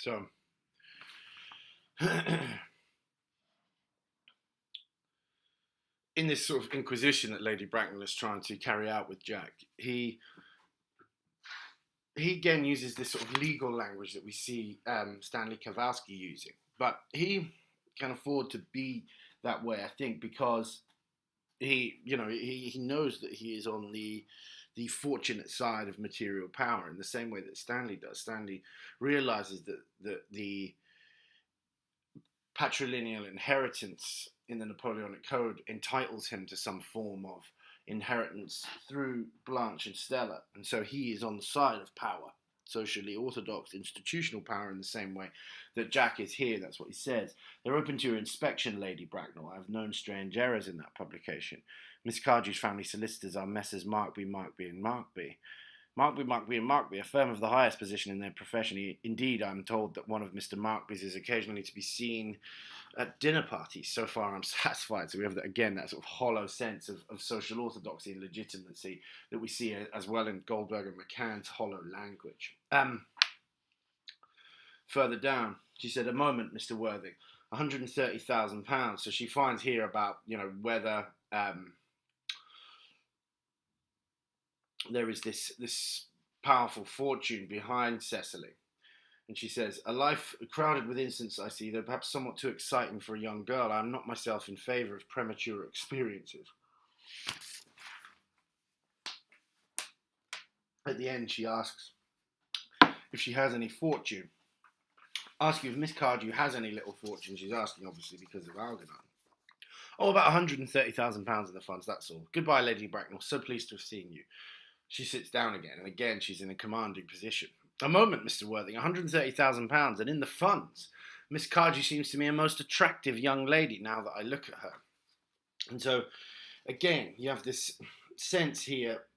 So, in this sort of inquisition that Lady Bracknell is trying to carry out with Jack, he again uses this sort of legal language that we see Stanley Kowalski using, but he can afford to be that way, I think, because he knows that he is on the fortunate side of material power in the same way that Stanley does. Stanley realizes that the patrilineal inheritance in the Napoleonic Code entitles him to some form of inheritance through Blanche and Stella, and so he is on the side of power, socially orthodox, institutional power, in the same way that Jack is here. That's what he says. They're open to your inspection, Lady Bracknell. I've known strange errors in that publication. Miss Cardew's family solicitors are Messrs. Markby, Markby, and Markby. Markby, Markby, and Markby, a firm of the highest position in their profession. Indeed, I'm told that one of Mr. Markby's is occasionally to be seen at dinner parties. So far, I'm satisfied. So we have, that sort of hollow sense of social orthodoxy and legitimacy that we see as well in Goldberg and McCann's hollow language. Further down, she said, "A moment, Mr. Worthing, £130,000. So she finds here about, whether there is this powerful fortune behind Cecily. And she says, a life crowded with incidents I see, though perhaps somewhat too exciting for a young girl. I am not myself in favour of premature experiences." At the end, she asks if she has any fortune. Asking if Miss Cardew has any little fortune. She's asking, obviously, because of Algernon. "Oh, about £130,000 in the funds, that's all. Goodbye, Lady Bracknell. So pleased to have seen you." She sits down again, and again she's in a commanding position. "A moment, Mr. Worthing, £130,000, and in the funds. Miss Cardew seems to me a most attractive young lady, now that I look at her." And so, again, you have this sense here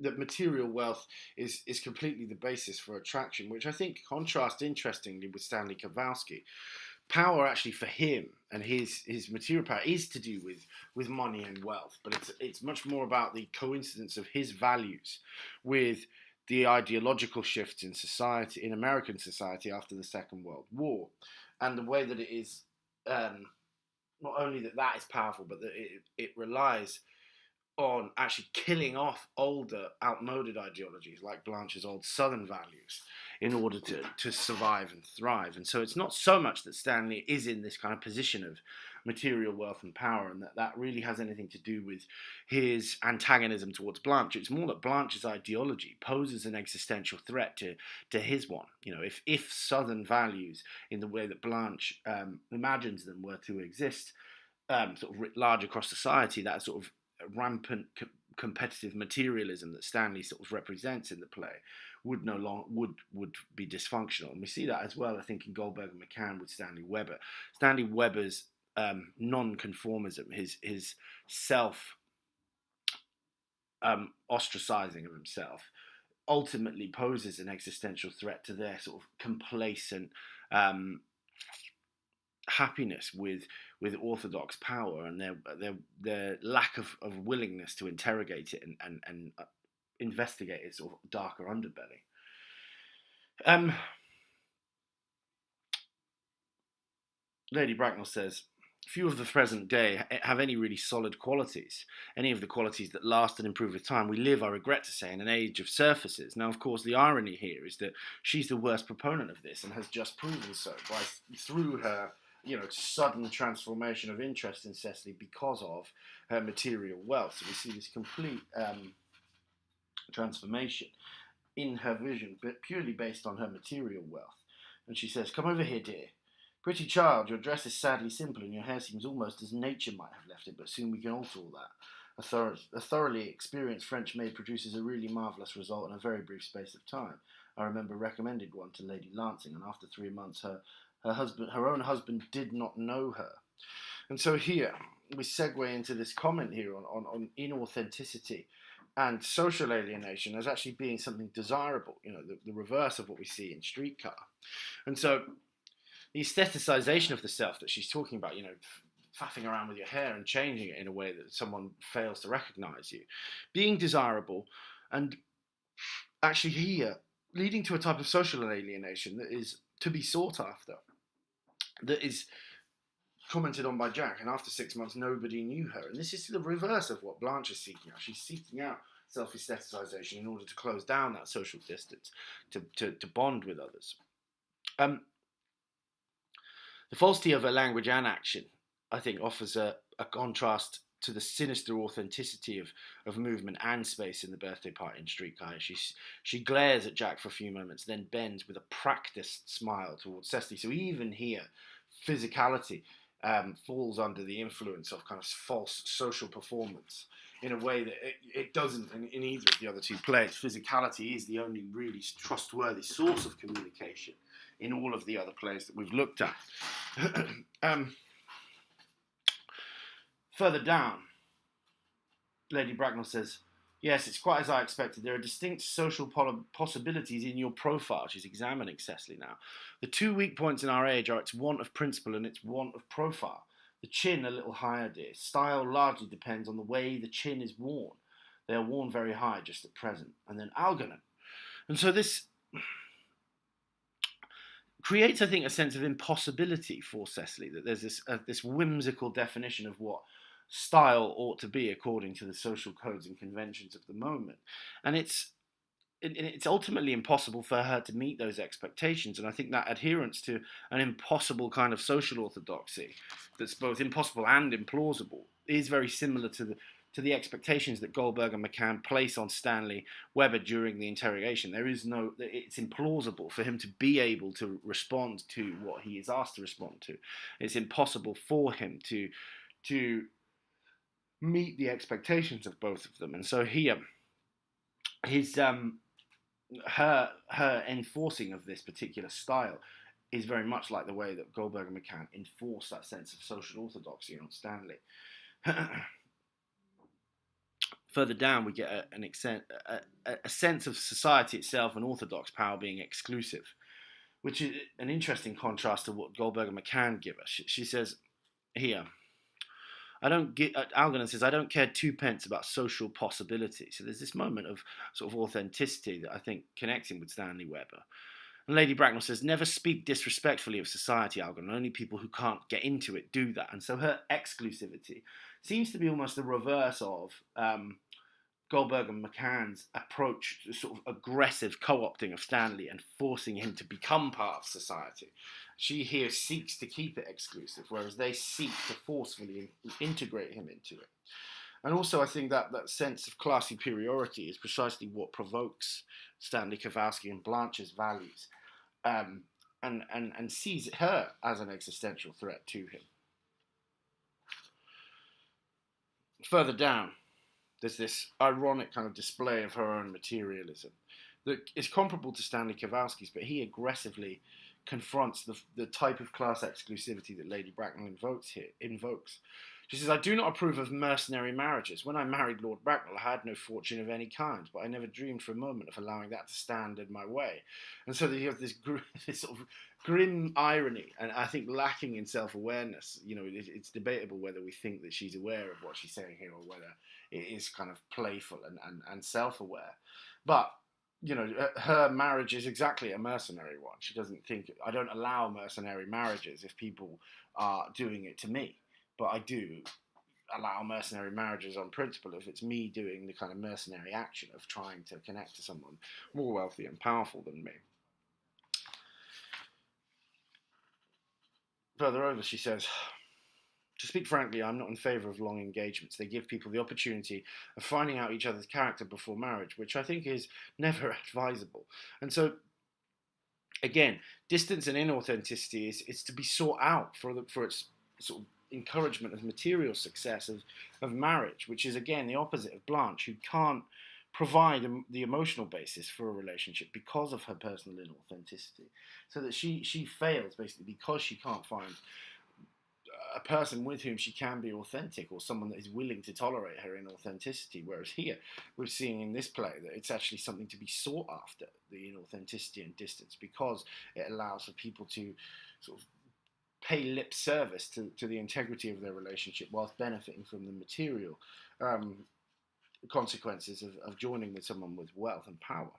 that material wealth is completely the basis for attraction, which I think contrasts interestingly with Stanley Kowalski. Power, actually, for him and his material power is to do with money and wealth, but it's much more about the coincidence of his values with the ideological shifts in society, in American society after the Second World War, and the way that it is not only that is powerful, but that it relies on actually killing off older, outmoded ideologies like Blanche's old Southern values in order to survive and thrive. And so it's not so much that Stanley is in this kind of position of material wealth and power, and that really has anything to do with his antagonism towards Blanche. It's more that Blanche's ideology poses an existential threat to his one. If Southern values, in the way that Blanche imagines them, were to exist sort of writ large across society, that sort of rampant competitive materialism that Stanley sort of represents in the play would no longer would be dysfunctional. And we see that as well, I think, in Goldberg and McCann with Stanley Weber. Stanley Weber's non-conformism, his self ostracizing of himself, ultimately poses an existential threat to their sort of complacent happiness with orthodox power, and their lack of willingness to interrogate it and investigate its sort of darker underbelly. Lady Bracknell says, "Few of the present day have any really solid qualities, any of the qualities that last and improve with time. We live, I regret to say, in an age of surfaces." Now, of course, the irony here is that she's the worst proponent of this and has just proven so through her sudden transformation of interest in Cecily because of her material wealth. So we see this complete transformation in her vision, but purely based on her material wealth. And she says, "Come over here, dear. Pretty child, your dress is sadly simple and your hair seems almost as nature might have left it, but soon we can alter all that. A thoroughly experienced French maid produces a really marvellous result in a very brief space of time. I remember recommended one to Lady Lancing, and after 3 months her own husband did not know her." And so here we segue into this comment here on inauthenticity and social alienation as actually being something desirable, the reverse of what we see in Streetcar. And so the aestheticization of the self that she's talking about, faffing around with your hair and changing it in a way that someone fails to recognize you, being desirable, and actually here leading to a type of social alienation that is to be sought after, that is commented on by Jack, and after 6 months, nobody knew her. And this is the reverse of what Blanche is seeking out. She's seeking out self-aestheticization in order to close down that social distance, to bond with others. The falsity of her language and action, I think, offers a contrast to the sinister authenticity of movement and space in the birthday party in Streetcar. She glares at Jack for a few moments, then bends with a practiced smile towards Cecily. So even here, physicality falls under the influence of kind of false social performance in a way that it doesn't in either of the other two plays. Physicality is the only really trustworthy source of communication in all of the other plays that we've looked at. Further down, Lady Bracknell says, yes, it's quite as I expected. There are distinct social possibilities in your profile. She's examining Cecily now. The two weak points in our age are its want of principle and its want of profile. The chin a little higher, dear. Style largely depends on the way the chin is worn. They are worn very high just at present. And then Algernon. And so this creates, I think, a sense of impossibility for Cecily, that there's this whimsical definition of what style ought to be according to the social codes and conventions of the moment. And it's ultimately impossible for her to meet those expectations. And I think that adherence to an impossible kind of social orthodoxy that's both impossible and implausible is very similar to the expectations that Goldberg and McCann place on Stanley Weber during the interrogation. It's implausible for him to be able to respond to what he is asked to respond to. It's impossible for him to meet the expectations of both of them. And so here, her enforcing of this particular style is very much like the way that Goldberg and McCann enforce that sense of social orthodoxy on Stanley. Further down, we get a sense of society itself and orthodox power being exclusive, which is an interesting contrast to what Goldberg and McCann give us. She says here, Algernon says, I don't care twopence about social possibility. So there's this moment of sort of authenticity that I think connects him with Stanley Weber. And Lady Bracknell says, never speak disrespectfully of society, Algernon. Only people who can't get into it do that. And so her exclusivity seems to be almost the reverse of Goldberg and McCann's approach to sort of aggressive co-opting of Stanley and forcing him to become part of society. She here seeks to keep it exclusive, whereas they seek to forcefully integrate him into it. And also I think that sense of class superiority is precisely what provokes Stanley Kowalski and Blanche's values, and sees her as an existential threat to him. Further down, there's this ironic kind of display of her own materialism that is comparable to Stanley Kowalski's, but he aggressively confronts the type of class exclusivity that Lady Bracknell invokes. She says, I do not approve of mercenary marriages. When I married Lord Bracknell, I had no fortune of any kind, but I never dreamed for a moment of allowing that to stand in my way. And so you have this sort of grim irony, and I think lacking in self-awareness. You know, it's debatable whether we think that she's aware of what she's saying here or whether it is kind of playful and self-aware. But you know, her marriage is exactly a mercenary one. She doesn't think, I don't allow mercenary marriages if people are doing it to me. But I do allow mercenary marriages on principle if it's me doing the kind of mercenary action of trying to connect to someone more wealthy and powerful than me. Further over, she says, to speak frankly, I'm not in favour of long engagements. They give people the opportunity of finding out each other's character before marriage, which I think is never advisable. And so, again, distance and inauthenticity is to be sought out for its sort of encouragement of material success of marriage, which is, again, the opposite of Blanche, who can't provide the emotional basis for a relationship because of her personal inauthenticity. So that she fails, basically, because she can't find a person with whom she can be authentic, or someone that is willing to tolerate her inauthenticity. Whereas here, we're seeing in this play that it's actually something to be sought after, the inauthenticity and distance, because it allows for people to sort of pay lip service to the integrity of their relationship whilst benefiting from the material consequences of joining with someone with wealth and power.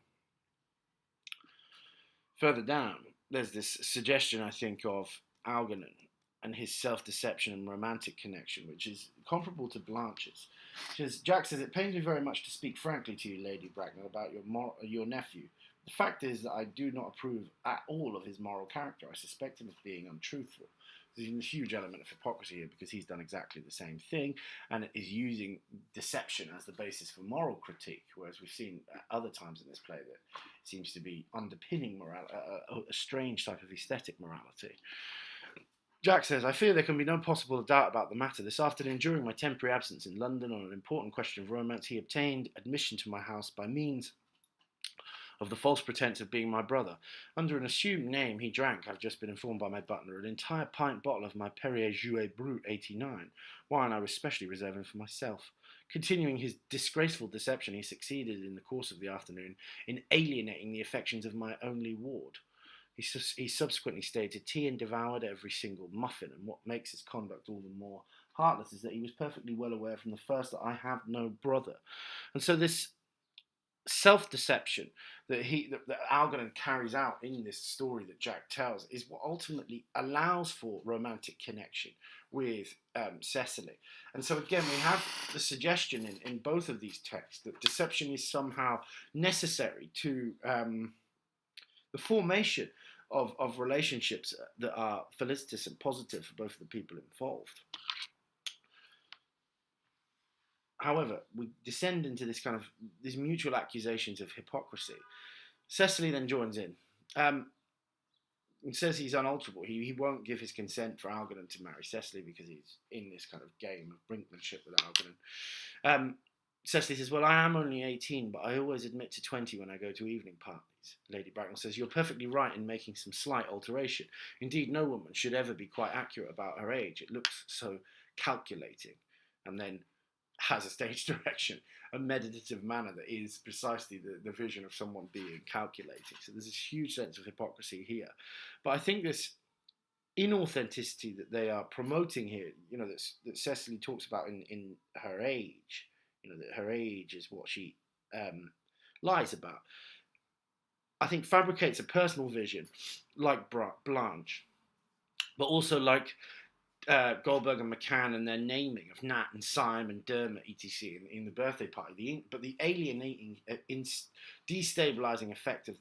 Further down, there's this suggestion, I think, of Algernon and his self-deception and romantic connection, which is comparable to Blanche's. Because Jack says, "It pains me very much to speak frankly to you, Lady Bracknell, about your nephew. The fact is that I do not approve at all of his moral character. I suspect him of being untruthful." There's a huge element of hypocrisy here because he's done exactly the same thing and is using deception as the basis for moral critique, whereas we've seen at other times in this play that it seems to be underpinning a strange type of aesthetic morality. Jack says, "I fear there can be no possible doubt about the matter. This afternoon, during my temporary absence in London on an important question of romance, he obtained admission to my house by means of the false pretense of being my brother. Under an assumed name, he drank, I've just been informed by my butler, an entire pint bottle of my Perrier Jouet Brut 89, wine I was specially reserving for myself. Continuing his disgraceful deception, he succeeded in the course of the afternoon in alienating the affections of my only ward. He subsequently stayed to tea and devoured every single muffin, and what makes his conduct all the more heartless is that he was perfectly well aware from the first that I have no brother." And so this self-deception that Algernon carries out in this story that Jack tells is what ultimately allows for romantic connection with Cecily. And so again, we have the suggestion in both of these texts that deception is somehow necessary to the formation of relationships that are felicitous and positive for both of the people involved. However, we descend into these mutual accusations of hypocrisy. Cecily then joins in and says he's unalterable. He won't give his consent for Algernon to marry Cecily because he's in this kind of game of brinkmanship with Algernon. Cecily says, "Well, I am only 18, but I always admit to 20 when I go to evening parties." Lady Bracknell says, "You're perfectly right in making some slight alteration. Indeed, no woman should ever be quite accurate about her age. It looks so calculating." And then has a stage direction, a meditative manner that is precisely the vision of someone being calculating. So there's this huge sense of hypocrisy here. But I think this inauthenticity that they are promoting here, that Cecily talks about in her age, that her age is what she lies about, I think fabricates a personal vision like Blanche, but also like Goldberg and McCann and their naming of Nat and Simon, Dermot, etc. in the birthday party. But the alienating, destabilizing effect of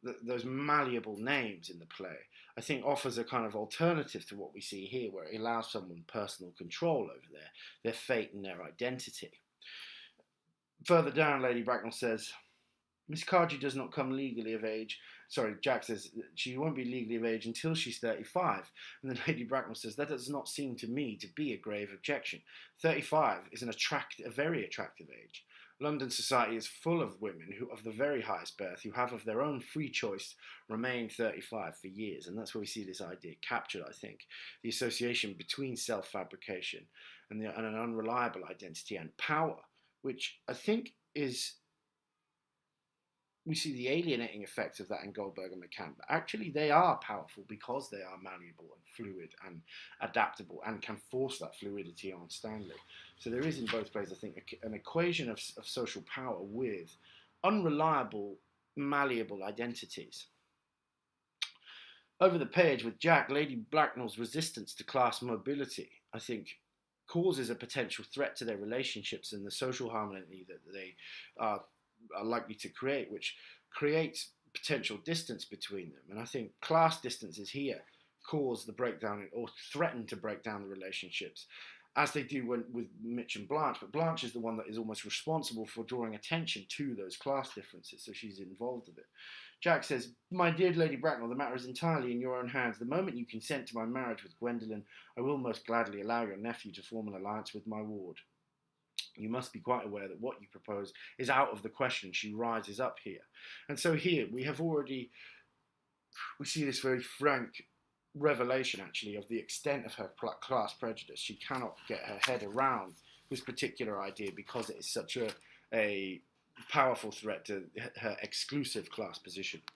those malleable names in the play, I think offers a kind of alternative to what we see here, where it allows someone personal control over their fate and their identity. Further down, Lady Bracknell says, "Miss Cardew does not come legally of age." Sorry, Jack says she won't be legally of age until she's 35. And then Lady Bracknell says, "That does not seem to me to be a grave objection. 35 is a very attractive age. London society is full of women who, of the very highest birth, who have of their own free choice remained 35 for years." And that's where we see this idea captured, I think. The association between self-fabrication and an unreliable identity and power, which I think is... We see the alienating effects of that in Goldberg and McCann, but actually they are powerful because they are malleable and fluid and adaptable and can force that fluidity on Stanley. So there is in both plays, I think, an equation of social power with unreliable, malleable identities. Over the page with Jack, Lady Bracknell's resistance to class mobility, I think, causes a potential threat to their relationships and the social harmony that they are likely to create, which creates potential distance between them. And I think class distances here cause the breakdown or threaten to break down the relationships, as they do with Mitch and Blanche. But Blanche is the one that is almost responsible for drawing attention to those class differences, so she's involved with it. Jack says, "My dear Lady Bracknell, the matter is entirely in your own hands. The moment you consent to my marriage with Gwendolen, I will most gladly allow your nephew to form an alliance with my ward. You must be quite aware that what you propose is out of the question." She rises up here. And so here we see this very frank revelation, actually, of the extent of her class prejudice. She cannot get her head around this particular idea because it is such a powerful threat to her exclusive class position.